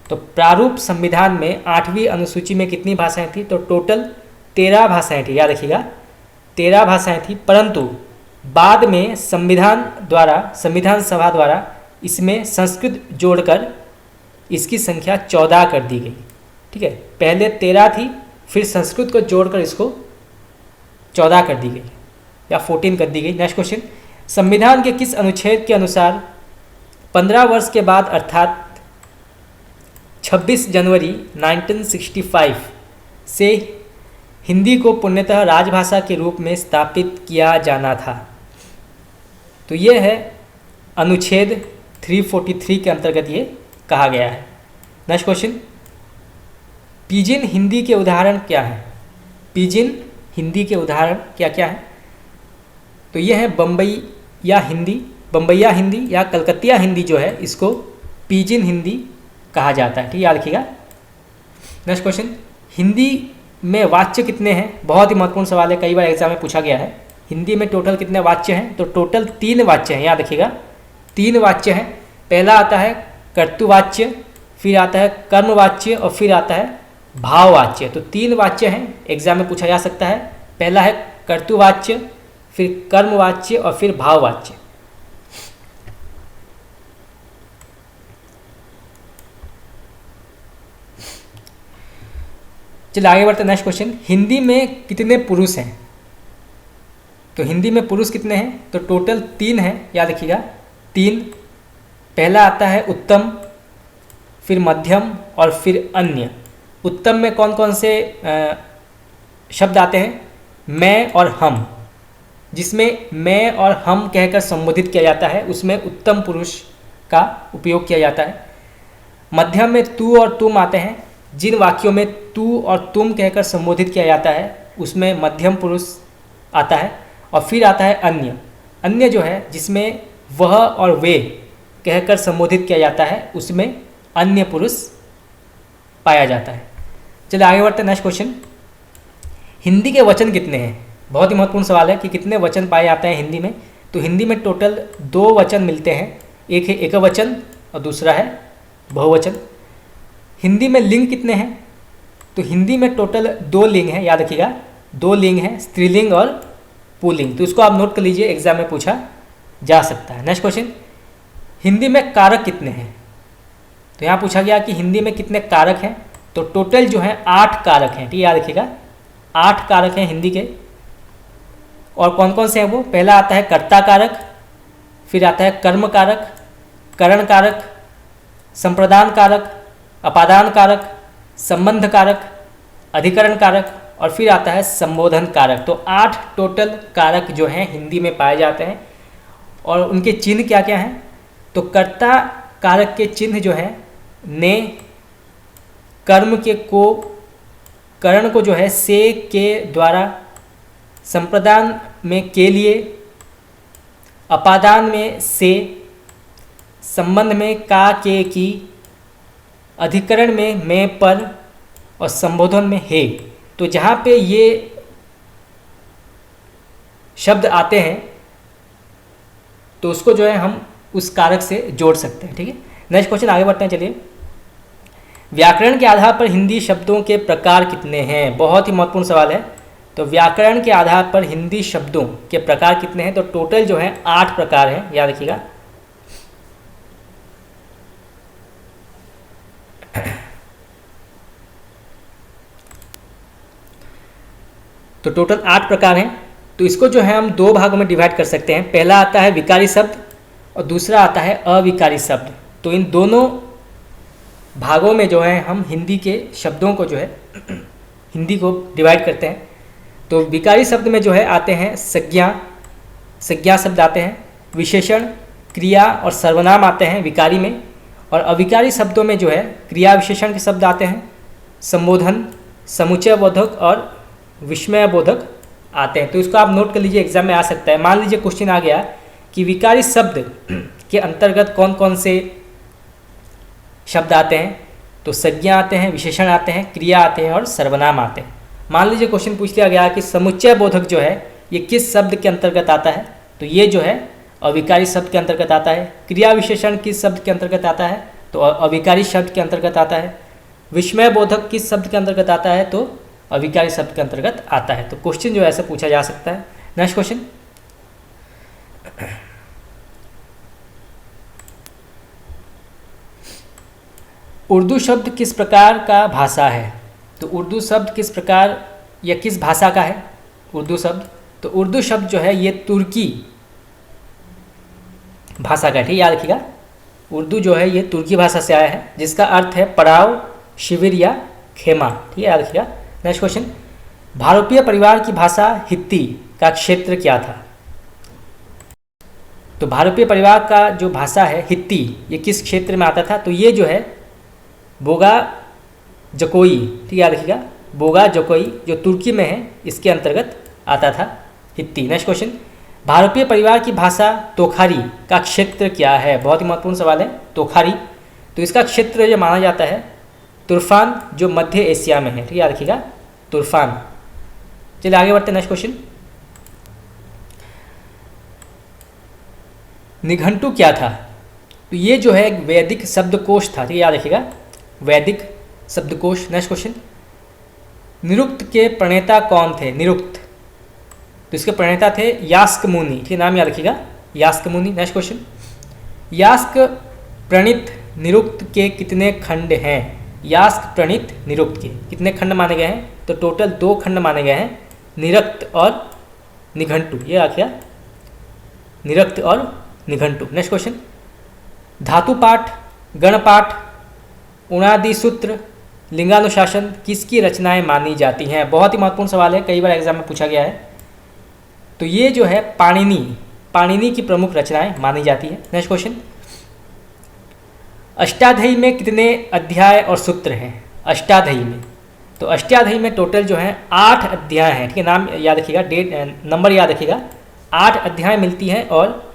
तो प्रारूप संविधान में 8वीं अनुसूची में कितनी भाषाएं थी? तो टोटल 13 भाषाएं थी, याद रखिएगा, 13 भाषाएं थी। परंतु बाद में संविधान सभा द्वारा इसमें संस्कृत जोड़कर इसकी संख्या 14 कर दी गई। ठीक है, पहले 13 थी, फिर संस्कृत को जोड़कर इसको 14 कर दी गई या 14 कर दी गई। नेक्स्ट क्वेश्चन, संविधान के किस अनुच्छेद के अनुसार 15 वर्ष के बाद अर्थात 26 जनवरी 1965 से हिंदी को पूर्णतः राजभाषा के रूप में स्थापित किया जाना था? तो ये है अनुच्छेद 343 के अंतर्गत ये कहा गया है। नेक्स्ट क्वेश्चन, पिजिन हिंदी के उदाहरण क्या हैं? पिजिन हिंदी के उदाहरण क्या क्या है? तो ये है बम्बईया हिंदी या कलकतिया हिंदी जो है इसको पिजिन हिंदी कहा जाता है। ठीक है, याद रखिएगा। नेक्स्ट क्वेश्चन, हिंदी में वाच्य कितने हैं? बहुत ही महत्वपूर्ण सवाल है, कई बार एग्जाम में पूछा गया है। हिंदी में टोटल कितने वाच्य हैं? तो टोटल 3 वाच्य हैं, याद रखिएगा, 3 वाच्य हैं। पहला आता है कर्तुवाच्य, फिर आता है कर्मवाच्य और फिर आता है भाववाच्य। तो 3 वाच्य हैं, एग्जाम में पूछा जा सकता है। पहला है कर्तुवाच्य, फिर कर्मवाच्य और फिर भाववाच्य। चलिए आगे बढ़ते हैं। नेक्स्ट क्वेश्चन, हिंदी में कितने पुरुष हैं? तो हिंदी में पुरुष कितने हैं? तो टोटल 3 हैं, याद रखिएगा, 3। पहला आता है उत्तम, फिर मध्यम और फिर अन्य। उत्तम में कौन कौन से शब्द आते हैं? मैं और हम, जिसमें मैं और हम कहकर संबोधित किया जाता है उसमें उत्तम पुरुष का उपयोग किया जाता है। मध्यम में तू और तुम आते हैं, जिन वाक्यों में तू और तुम कहकर संबोधित किया जाता है उसमें मध्यम पुरुष आता है। और फिर आता है अन्य। अन्य जो है जिसमें वह और वे कहकर संबोधित किया जाता है उसमें अन्य पुरुष पाया जाता है। चलिए आगे बढ़ते हैं। नेक्स्ट क्वेश्चन, हिंदी के वचन कितने हैं? बहुत ही महत्वपूर्ण सवाल है कि कितने वचन पाए जाते हैं हिंदी में। तो हिंदी में टोटल 2 वचन मिलते हैं, एक है एकवचन और दूसरा है बहुवचन। हिंदी में लिंग कितने हैं? तो हिंदी में टोटल 2 लिंग हैं, याद रखिएगा 2 लिंग हैं, स्त्रीलिंग और पुल्लिंग। तो इसको आप नोट कर लीजिए, एग्जाम में पूछा जा सकता है। नेक्स्ट क्वेश्चन, हिंदी में कारक कितने हैं? तो यहाँ पूछा गया कि हिंदी में कितने कारक हैं। तो टोटल जो है 8 कारक हैं, ठीक है, याद रखिएगा 8 कारक हैं हिंदी के। और कौन कौन से हैं वो? पहला आता है कर्ता कारक, फिर आता है कर्म कारक, करण कारक, संप्रदान कारक, अपादान कारक, संबंध कारक, अधिकरण कारक और फिर आता है संबोधन कारक। तो 8 टोटल कारक जो हैं हिंदी में पाए जाते हैं। और उनके चिन्ह क्या क्या हैं? तो कर्ता कारक के चिन्ह जो है ने, कर्म के को, करण को जो है से के द्वारा, संप्रदान में के लिए, अपादान में से, संबंध में का के की, अधिकरण में मैं पर और संबोधन में हे। तो जहाँ पे ये शब्द आते हैं तो उसको जो है हम उस कारक से जोड़ सकते हैं, ठीक है। नेक्स्ट क्वेश्चन आगे बढ़ते हैं। चलिए, व्याकरण के आधार पर हिंदी शब्दों के प्रकार कितने हैं? बहुत ही महत्वपूर्ण सवाल है। तो व्याकरण के आधार पर हिंदी शब्दों के प्रकार कितने हैं? तो टोटल जो है 8 प्रकार हैं, याद रखिएगा। तो टोटल 8 प्रकार हैं। तो इसको जो है हम 2 भागों में डिवाइड कर सकते हैं। पहला आता है विकारी शब्द और दूसरा आता है अविकारी शब्द। तो इन दोनों भागों में जो है हम हिंदी के शब्दों को जो है हिंदी को डिवाइड करते हैं। तो विकारी शब्द में जो है आते हैं संज्ञा शब्द आते हैं, विशेषण, क्रिया और सर्वनाम आते हैं विकारी में। और अविकारी शब्दों में जो है क्रिया विशेषण के शब्द आते हैं, संबोधन, समुच्चय बोधक और विस्मय बोधक आते हैं। तो इसको आप नोट कर लीजिए, एग्जाम में आ सकता है। मान लीजिए क्वेश्चन आ गया कि विकारी शब्द के अंतर्गत कौन कौन से शब्द आते हैं? तो संज्ञा आते हैं, विशेषण आते हैं, क्रिया आते हैं और सर्वनाम आते हैं। मान लीजिए क्वेश्चन पूछ लिया गया कि समुच्चय बोधक जो है ये किस शब्द के अंतर्गत आता है? तो ये जो है अविकारी शब्द के अंतर्गत आता है। क्रिया विशेषण किस शब्द के अंतर्गत आता है? तो अविकारी शब्द के अंतर्गत आता है। विस्मय बोधक किस शब्द के अंतर्गत आता है? तो अविकारी शब्द के अंतर्गत आता है। तो क्वेश्चन जो है ऐसे पूछा जा सकता है। नेक्स्ट क्वेश्चन, उर्दू शब्द किस प्रकार का भाषा है? तो उर्दू शब्द किस प्रकार या किस भाषा का है उर्दू शब्द? तो उर्दू शब्द जो है ये तुर्की भाषा का है, ठीक है, याद रखिएगा। उर्दू जो है ये तुर्की भाषा से आया है जिसका अर्थ है पड़ाव, शिविर या खेमा, ठीक है, याद रखिएगा। नेक्स्ट क्वेश्चन, भारोपीय परिवार की भाषा हित्ती का क्षेत्र क्या था? तो भारोपीय परिवार का जो भाषा है हित्ती ये किस क्षेत्र में आता था? तो ये जो है बोगा जकोई, ठीक है, याद रखिएगा, बोगा जकोई जो तुर्की में है इसके अंतर्गत आता था हित्ती। नेक्स्ट क्वेश्चन, भारोपीय परिवार की भाषा तोखारी का क्षेत्र क्या है? बहुत ही महत्वपूर्ण सवाल है। तोखारी, तो इसका क्षेत्र जो माना जाता है तुर्फान जो मध्य एशिया में है, ठीक है, याद रखिएगा तुर्फान। चलिए आगे बढ़ते हैं। नेक्स्ट क्वेश्चन, निघंटु क्या था? तो ये जो है एक वैदिक शब्दकोश था, ठीक है, याद रखिएगा वैदिक शब्दकोश। नेक्स्ट क्वेश्चन, निरुक्त के प्रणेता कौन थे? निरुक्त, तो इसके प्रणेता थे यास्क मुनि, ठीक है, नाम याद रखिएगा यास्क मुनि। नेक्स्ट क्वेश्चन, यास्क प्रणीत निरुक्त के कितने खंड हैं? यास्क प्रणीत निरुक्त के कितने खंड माने गए हैं? तो टोटल 2 खंड माने गए हैं, निरक्त और निघंटु, ये आखिर निरक्त और निघंटु। नेक्स्ट क्वेश्चन, धातु पाठ, गण पाठ, उणादि सूत्र, लिंगानुशासन किसकी रचनाएं मानी जाती हैं? बहुत ही महत्वपूर्ण सवाल है, कई बार एग्जाम में पूछा गया है। तो ये जो है पाणिनि की प्रमुख रचनाएं मानी जाती है। नेक्स्ट क्वेश्चन, अष्टाध्यायी में कितने अध्याय और सूत्र हैं? अष्टाध्यायी में। तो अष्टाध्यायी में टोटल जो है 8 अध्याय हैं, ठीक है। नाम याद रखिएगा, डेट नंबर याद रखिएगा। 8 अध्याय मिलती हैं और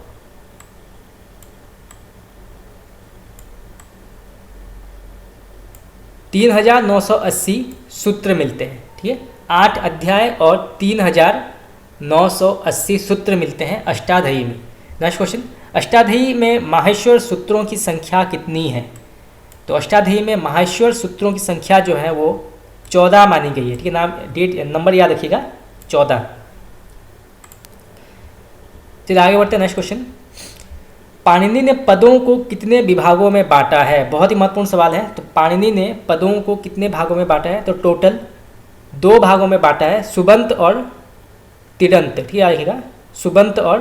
3980 सूत्र मिलते हैं, ठीक है। 8 अध्याय और 3980 सूत्र मिलते हैं अष्टाध्यायी में। नेक्स्ट क्वेश्चन, अष्टाध्यायी में माहेश्वर सूत्रों की संख्या कितनी है? तो अष्टाध्यायी में माहेश्वर सूत्रों की संख्या जो है वो 14 मानी गई है, ठीक है। नाम डेट नंबर याद रखिएगा, 14। चलिए आगे बढ़ते हैं। नेक्स्ट क्वेश्चन, पाणिनि ने पदों को कितने विभागों में बांटा है? बहुत ही महत्वपूर्ण सवाल है। तो पाणिनि ने पदों को कितने भागों में बांटा है? तो टोटल 2 भागों में बांटा है, सुबंत और तिङंत, ठीक है। रखिएगा, सुबंत और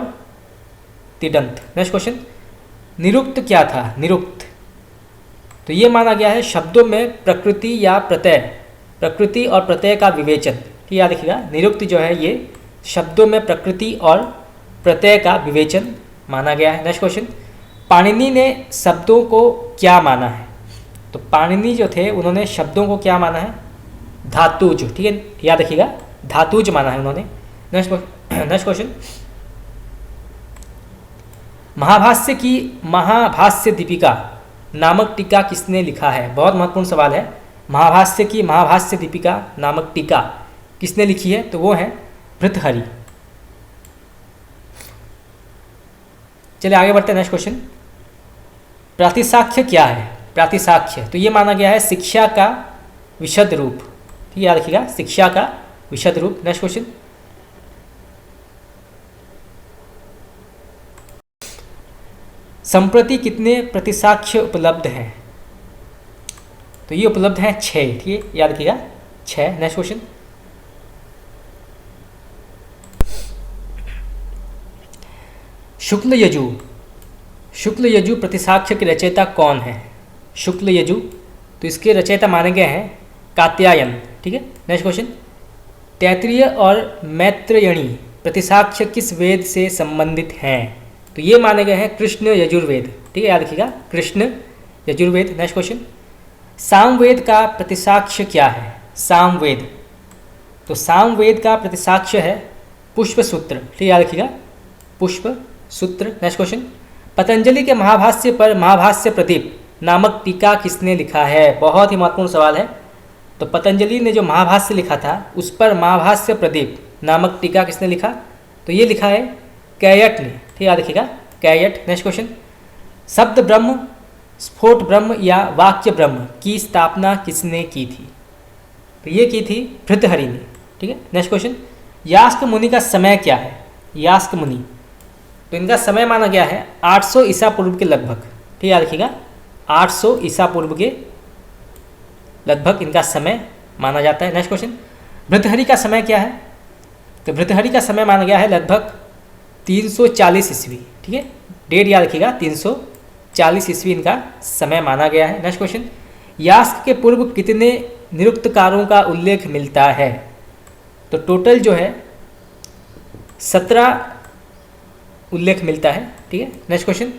तिङंत। नेक्स्ट क्वेश्चन, निरुक्त क्या था? निरुक्त तो ये माना गया है शब्दों में प्रकृति या प्रत्यय, प्रकृति और प्रत्यय का विवेचन, ठीक है। याद रखिएगा, निरुक्त जो है ये शब्दों में प्रकृति और प्रत्यय का विवेचन माना गया है। नेक्स्ट क्वेश्चन, पाणिनि ने शब्दों को क्या माना है? तो पाणिनि जो थे उन्होंने शब्दों को क्या माना है? धातुज, ठीक है। याद रखिएगा, धातुज माना है उन्होंने। नेक्स्ट क्वेश्चन, महाभाष्य की महाभाष्य दीपिका नामक टीका किसने लिखा है? बहुत महत्वपूर्ण सवाल है। महाभाष्य की महाभाष्य दीपिका नामक टीका किसने लिखी है? तो वो है भृतहरि। चलिए आगे बढ़ते हैं। नेक्स्ट क्वेश्चन, प्रातिशाख्य क्या है? प्रातिशाख्य तो ये माना गया है शिक्षा का विशद रूप, ठीक है। याद रखिएगा, शिक्षा का विशद रूप। नेक्स्ट क्वेश्चन, संप्रति कितने प्रतिसाक्ष्य उपलब्ध हैं? तो ये उपलब्ध हैं 6, ठीक है। याद रखिएगा, 6। नेक्स्ट क्वेश्चन, शुक्ल यजु, शुक्ल यजु प्रतिसाक्ष्य के रचयिता कौन है? शुक्ल यजु तो इसके रचयिता माने गए हैं कात्यायन, ठीक है। नेक्स्ट क्वेश्चन, तैत्तिरीय और मैत्रेयणी प्रतिसाक्ष्य किस वेद से संबंधित हैं? तो ये माने गए हैं कृष्ण यजुर्वेद, ठीक है। याद रखिएगा, कृष्ण यजुर्वेद। नेक्स्ट क्वेश्चन, सामवेद का प्रतिसाक्ष्य क्या है? सामवेद तो सामवेद का प्रतिसाक्ष्य है पुष्प सूत्र, ठीक है। याद रखिएगा, पुष्प सूत्र। नेक्स्ट क्वेश्चन, पतंजलि के महाभाष्य पर महाभाष्य प्रदीप नामक टीका किसने लिखा है? बहुत ही महत्वपूर्ण सवाल है। तो पतंजलि ने जो महाभाष्य लिखा था उस पर महाभाष्य प्रदीप नामक टीका किसने लिखा? तो ये लिखा है कैयट ने, ठीक। याद रखिएगा, कैयट। नेक्स्ट क्वेश्चन, शब्द ब्रह्म, स्फोट ब्रह्म या वाक्य ब्रह्म की स्थापना किसने की थी? तो ये की थी भृतहरि ने, ठीक है। नेक्स्ट क्वेश्चन, यास्क मुनि का समय क्या है? यास्क मुनि तो इनका समय माना गया है 800 ईसा पूर्व के लगभग, ठीक है। याद रखिएगा, 800 ईसा पूर्व के लगभग इनका समय माना जाता है। नेक्स्ट क्वेश्चन, भृतहरि का समय क्या है? तो भृतहरि का समय माना गया है लगभग 340 ईस्वी, ठीक है। डेट याद रखिएगा, 340 ईस्वी इनका समय माना गया है। नेक्स्ट क्वेश्चन, यास्क के पूर्व कितने निरुक्तकारों का उल्लेख मिलता है? तो टोटल जो है 17 उल्लेख मिलता है, ठीक है। नेक्स्ट क्वेश्चन,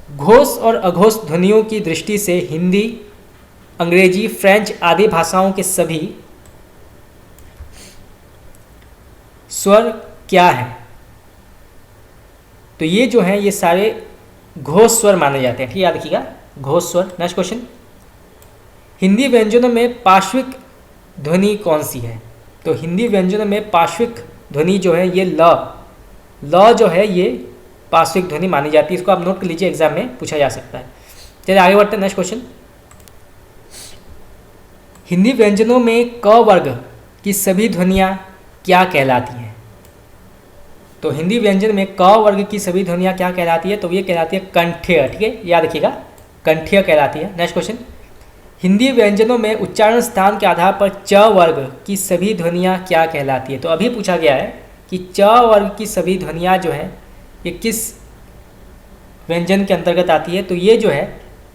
घोष और अघोष ध्वनियों की दृष्टि से हिंदी, अंग्रेजी, फ्रेंच आदि भाषाओं के सभी स्वर क्या हैं? तो ये जो हैं ये सारे घोष स्वर माने जाते हैं, ठीक है। याद रखिएगा, घोष स्वर। नेक्स्ट क्वेश्चन, हिंदी व्यंजनों में पार्श्विक ध्वनि कौन सी है? तो हिंदी व्यंजनों में पार्श्विक ध्वनि जो है ये ल जो है ये पार्श्विक ध्वनि मानी जाती है। इसको आप नोट कर लीजिए, एग्जाम में पूछा जा सकता है। चलिए आगे बढ़ते हैं। नेक्स्ट क्वेश्चन, हिंदी व्यंजनों में क वर्ग की सभी ध्वनियाँ क्या कहलाती हैं? तो हिंदी व्यंजन में क वर्ग की सभी ध्वनियाँ क्या कहलाती है? तो ये कहलाती है कंठ्य, ठीक है। याद रखिएगा, कंठ्य कहलाती है। नेक्स्ट क्वेश्चन, हिंदी व्यंजनों में उच्चारण स्थान के आधार पर च वर्ग की सभी ध्वनियाँ क्या कहलाती है? तो अभी पूछा गया है कि च वर्ग की सभी ध्वनियाँ जो है ये किस व्यंजन के अंतर्गत आती है? तो ये जो है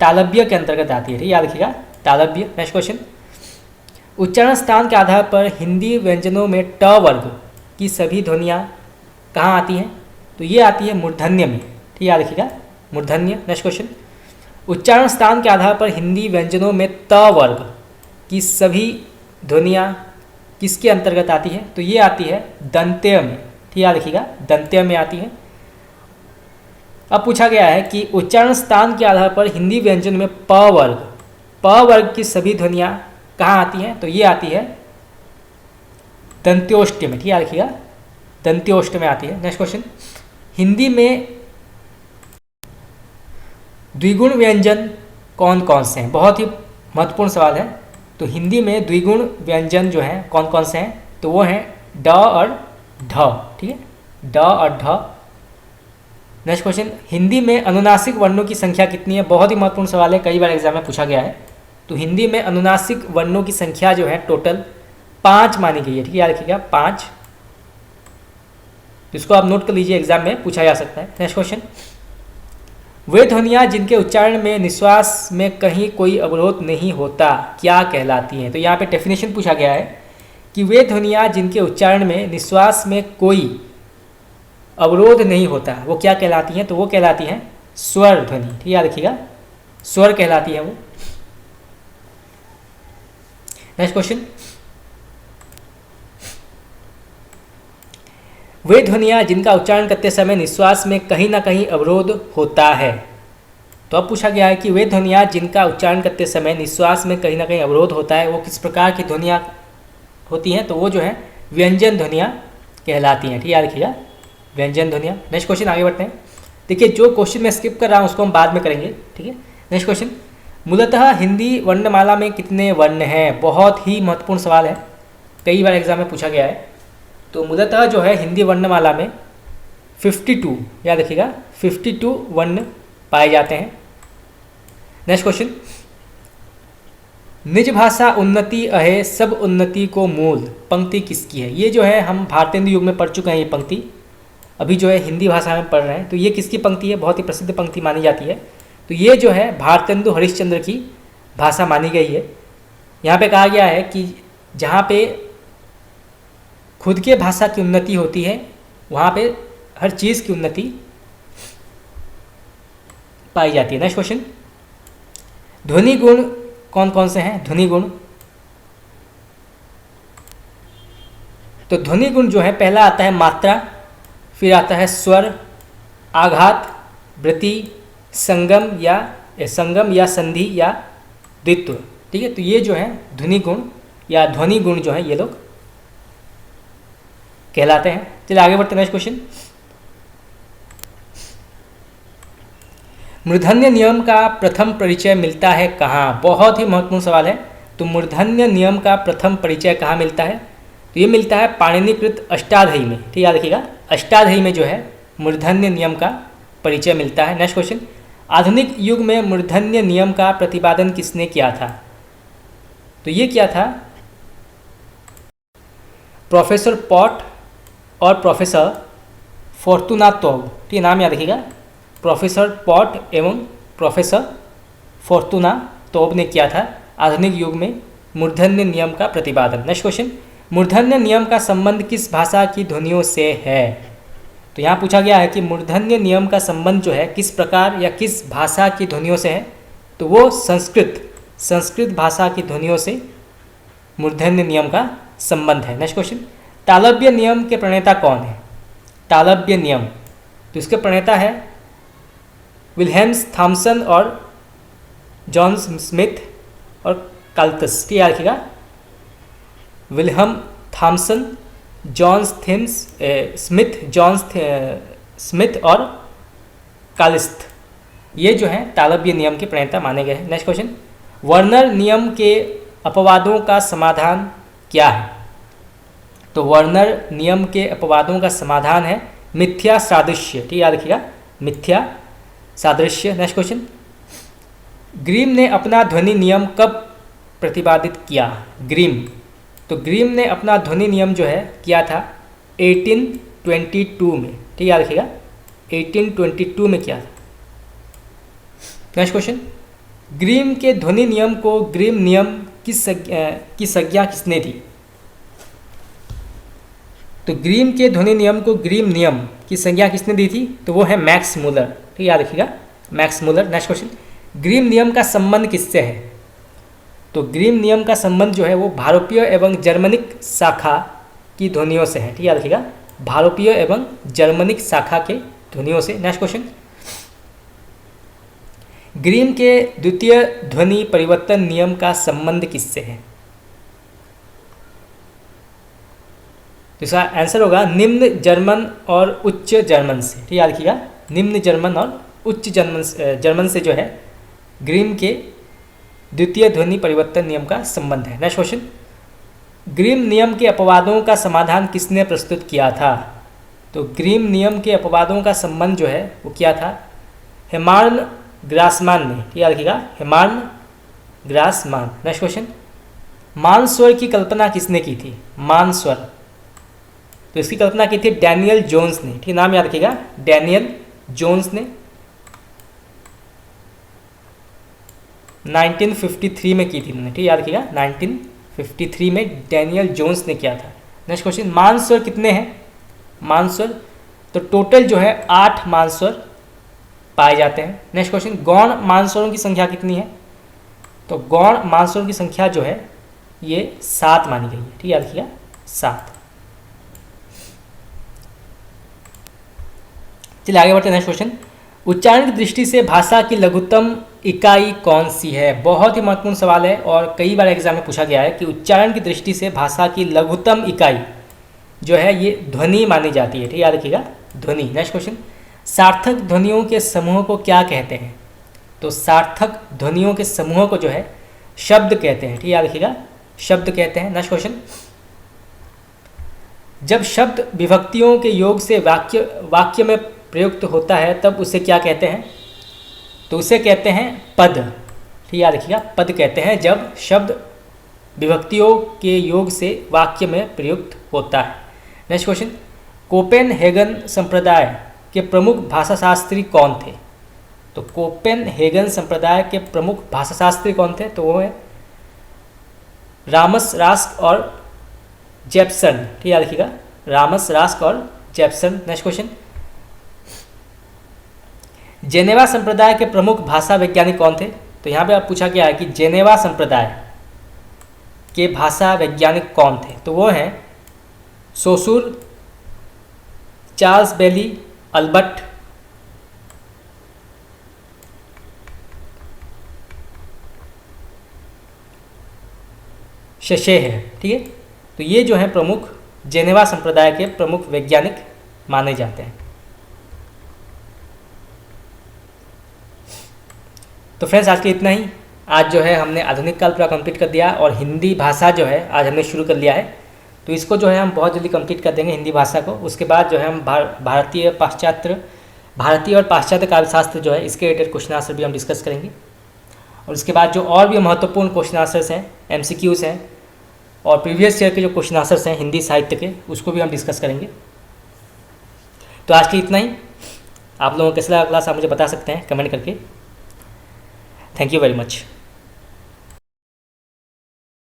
तालव्य के अंतर्गत आती है, ठीक है। याद रखिएगा, तालव्य। नेक्स्ट क्वेश्चन, उच्चारण स्थान के आधार पर हिंदी व्यंजनों में ट वर्ग की सभी ध्वनियाँ कहाँ आती हैं? तो ये आती है मूर्धन्य में, ठीक है। याद रखिएगा, मूर्धन्य। नेक्स्ट क्वेश्चन, उच्चारण स्थान के आधार पर हिंदी व्यंजनों में त वर्ग की सभी ध्वनियाँ किसके अंतर्गत आती है? तो ये आती है दंत्य में। ठीक है, देखिएगा दंत्य में आती है। अब पूछा गया है कि उच्चारण स्थान के आधार पर हिंदी व्यंजन में प वर्ग की सभी ध्वनियाँ कहाँ आती हैं? तो ये आती है दंत्योष्ट में। ठीक है, देखिएगा दंत्योष्ट में आती है। नेक्स्ट क्वेश्चन, हिंदी में द्विगुण व्यंजन कौन कौन से हैं? बहुत ही महत्वपूर्ण सवाल है। तो हिंदी में द्विगुण व्यंजन जो हैं कौन कौन से हैं? तो वो हैं ड और ढ। ठीक है, ड और ढ। नेक्स्ट क्वेश्चन, हिंदी में अनुनासिक वर्णों की संख्या कितनी है? बहुत ही महत्वपूर्ण सवाल है, कई बार एग्जाम में पूछा गया है। तो हिंदी में अनुनासिक वर्णों की संख्या जो है टोटल 5 मानी गई है। ठीक है, याद रखिएगा 5। इसको आप नोट कर लीजिए, एग्जाम में पूछा जा सकता है। नेक्स्ट क्वेश्चन, वे ध्वनियाँ जिनके उच्चारण में निश्वास में कहीं कोई अवरोध नहीं होता क्या कहलाती हैं? तो यहाँ पे डेफिनेशन पूछा गया है कि वे ध्वनियाँ जिनके उच्चारण में निश्वास में कोई अवरोध नहीं होता वो क्या कहलाती हैं? तो वो कहलाती हैं स्वर ध्वनि। ठीक है, याद रखिएगा स्वर कहलाती है वो। नेक्स्ट क्वेश्चन, वे ध्वनियाँ जिनका उच्चारण करते समय निश्वास में कहीं ना कहीं अवरोध होता है। तो अब पूछा गया है कि वे ध्वनियाँ जिनका उच्चारण करते समय निश्वास में कहीं ना कहीं अवरोध होता है वो किस प्रकार की ध्वनियाँ होती हैं? तो वो जो है व्यंजन ध्वनियाँ कहलाती हैं। ठीक है, याद रखिएगा व्यंजन ध्वनियाँ। नेक्स्ट क्वेश्चन आगे बढ़ते हैं। देखिए जो क्वेश्चन मैं स्किप कर रहा हूँ उसको हम बाद में करेंगे। ठीक है, नेक्स्ट क्वेश्चन, मूलतः हिंदी वर्णमाला में कितने वर्ण हैं? बहुत ही महत्वपूर्ण सवाल है, कई बार एग्जाम में पूछा गया है। तो मूलतः जो है हिंदी वर्णमाला में 52, याद रखिएगा 52 वर्ण पाए जाते हैं। नेक्स्ट क्वेश्चन, निज भाषा उन्नति अहे सब उन्नति को मूल पंक्ति किसकी है? ये जो है हम भारतेंदु युग में पढ़ चुके हैं, ये पंक्ति अभी जो है हिंदी भाषा में पढ़ रहे हैं। तो ये किसकी पंक्ति है? बहुत ही प्रसिद्ध पंक्ति मानी जाती है। तो ये जो है भारतेंदु हरिश्चंद्र की भाषा मानी गई है। यहाँ पे कहा गया है कि जहाँ पे खुद के भाषा की उन्नति होती है वहाँ पे हर चीज़ की उन्नति पाई जाती है। नेक्स्ट क्वेश्चन, ध्वनि गुण कौन कौन से हैं? ध्वनि गुण, तो ध्वनि गुण जो है पहला आता है मात्रा, फिर आता है स्वर, आघात, वृत्ति, संगम या संधि या द्वित्व। ठीक है, तो ये जो है ध्वनि गुण या ध्वनि गुण जो है ये लोग कहलाते हैं। चलिए आगे बढ़ते हैं। नेक्स्ट क्वेश्चन, मूर्धन्य नियम का प्रथम परिचय मिलता है कहाँ? बहुत ही महत्वपूर्ण सवाल है। तो मूर्धन्य नियम का प्रथम परिचय कहाँ मिलता है? तो ये मिलता है पाणिनिकृत अष्टाध्यायी में। ठीक है, याद रखिएगा अष्टाध्यायी में जो है मूर्धन्य नियम का परिचय मिलता है। नेक्स्ट क्वेश्चन, आधुनिक युग में मूर्धन्य नियम का प्रतिपादन किसने किया था? तो ये किया था प्रोफेसर पॉट और प्रोफेसर फोर्तुनातोव। ठीक है, नाम याद रखिएगा प्रोफेसर पॉट एवं प्रोफेसर फोर्तुनातोव ने किया था आधुनिक युग में मूर्धन्य नियम का प्रतिपादन। नेक्स्ट क्वेश्चन, मूर्धन्य नियम का संबंध किस भाषा की ध्वनियों से है? तो यहाँ पूछा गया है कि मूर्धन्य नियम का संबंध जो है किस प्रकार या किस भाषा की ध्वनियों से है? तो वो संस्कृत भाषा की ध्वनियों से मूर्धन्य नियम का संबंध है। नेक्स्ट क्वेश्चन, तालव्य नियम के प्रणेता कौन है? तालव्य नियम, तो इसके प्रणेता है विल्हेम्स थॉमसन और जॉन स्मिथ और काल्तस। याद रखिएगा विल्हम थॉमसन, जॉन स्मिथ और कालिस्त, ये जो है तालव्य नियम के प्रणेता माने गए हैं। नेक्स्ट क्वेश्चन, वर्नर नियम के अपवादों का समाधान क्या है? तो वर्नर नियम के अपवादों का समाधान है मिथ्या सादृश्य। ठीक है, याद रखिएगा मिथ्या सादृश्य। नेक्स्ट क्वेश्चन, ग्रीम ने अपना ध्वनि नियम कब प्रतिपादित किया? ग्रीम, तो ग्रीम ने अपना ध्वनि नियम जो है किया था 1822 में। ठीक है, याद रखिएगा 1822 में किया था। नेक्स्ट क्वेश्चन, ग्रीम के ध्वनि नियम को ग्रीम नियम की संज्ञा किसने दी? तो ग्रीम के ध्वनि नियम को ग्रीम नियम की संज्ञा किसने दी थी? तो वो है मैक्स मूलर। ठीक है, याद रखिएगा Max Muller. Next question, Grimm नियम का संबंध किससे है? तो ग्रीम नियम का संबंध जो है वो भारोपीय एवं जर्मनिक शाखा की ध्वनियों से है। ठीक है, याद रखिएगा, भारोपीय एवं जर्मनिक शाखा के ध्वनियों से। नेक्स्ट क्वेश्चन, ग्रीम के द्वितीय ध्वनि परिवर्तन नियम का संबंध किससे है? तो इसका आंसर होगा निम्न जर्मन और उच्च जर्मन से। ठीक है, याद रखिएगा, निम्न जर्मन और उच्च जर्मन से जो है ग्रीम के द्वितीय ध्वनि परिवर्तन नियम का संबंध है। नेक्स्ट क्वेश्चन, ग्रीम नियम के अपवादों का समाधान किसने प्रस्तुत किया था? तो ग्रीम नियम के अपवादों का संबंध जो है वो क्या था? हेमार्न ग्रासमान ने। ठीक है, याद रखिएगा, हेमार्न ग्रासमान। नेक्स्ट क्वेश्चन, मान स्वर की कल्पना किसने की थी? मान स्वर, तो इसकी कल्पना की थी डैनियल जोन्स ने। ठीक, नाम याद रखिएगा, डैनियल जोन्स ने 1953 में की थी उन्होंने। ठीक, याद रखिएगा, 1953 में डैनियल जोन्स ने किया था। नेक्स्ट क्वेश्चन, मान स्वर कितने हैं? मान स्वर, तो टोटल जो है 8 मान स्वर पाए जाते हैं। नेक्स्ट क्वेश्चन, गौण मान स्वरों की संख्या कितनी है? तो गौण मान स्वरों की संख्या जो है ये 7 मानी गई है। ठीक, याद रखिएगा, 7। चलिए आगे बढ़ते हैं। नेक्स्ट क्वेश्चन, उच्चारण की दृष्टि से भाषा की लघुत्तम इकाई कौन सी है? बहुत ही महत्वपूर्ण सवाल है और कई बार एग्जाम में पूछा गया है कि उच्चारण की दृष्टि से भाषा की लघुत्तम इकाई जो है ये ध्वनि मानी जाती है। ठीक, याद रखिएगा, ध्वनि। नेक्स्ट क्वेश्चन, सार्थक ध्वनियों के समूह को क्या कहते हैं? तो सार्थक ध्वनियों के समूह को जो है शब्द कहते हैं। ठीक, याद रखिएगा, शब्द कहते हैं। नेक्स्ट क्वेश्चन, जब शब्द विभक्तियों के योग से वाक्य में प्रयुक्त होता है तब उसे क्या कहते हैं? तो उसे कहते हैं पद। ठीक, याद रखिएगा, पद कहते हैं जब शब्द विभक्तियों के योग से वाक्य में प्रयुक्त होता है। नेक्स्ट क्वेश्चन, कोपेनहेगन संप्रदाय के प्रमुख भाषाशास्त्री कौन थे? तो कोपेनहेगन संप्रदाय के प्रमुख भाषाशास्त्री कौन थे? तो वो है रामस रास्क और जेप्सन। ठीक, याद रखिएगा, रामस रास्क और जेप्सन। नेक्स्ट क्वेश्चन, जेनेवा संप्रदाय के प्रमुख भाषा वैज्ञानिक कौन थे? तो यहाँ पे आप पूछा गया है कि जेनेवा संप्रदाय के भाषा वैज्ञानिक कौन थे? तो वो हैं सोसूर, चार्ल्स बेली, अल्बर्ट शेशे है। ठीक है, तो ये जो है प्रमुख जेनेवा संप्रदाय के प्रमुख वैज्ञानिक माने जाते हैं। तो फ्रेंड्स, आज के इतना ही। आज जो है हमने आधुनिक काल पूरा कंप्लीट कर दिया और हिंदी भाषा जो है आज हमने शुरू कर लिया है। तो इसको जो है हम बहुत जल्दी कंप्लीट कर देंगे हिंदी भाषा को। उसके बाद जो है हम भारतीय और पाश्चात्य काव्यशास्त्र जो है इसके रिलेटेड क्वेश्चन आंसर भी हम डिस्कस करेंगे। और उसके बाद जो और भी महत्वपूर्ण क्वेश्चन आंसर्स हैं, MCQs हैं और प्रीवियस ईयर के जो क्वेश्चन आंसर्स हैं हिंदी साहित्य के, उसको भी हम डिस्कस करेंगे। तो आज के इतना ही। आप लोगों को कैसा लगा क्लास आप मुझे बता सकते हैं कमेंट करके। Thank you very much.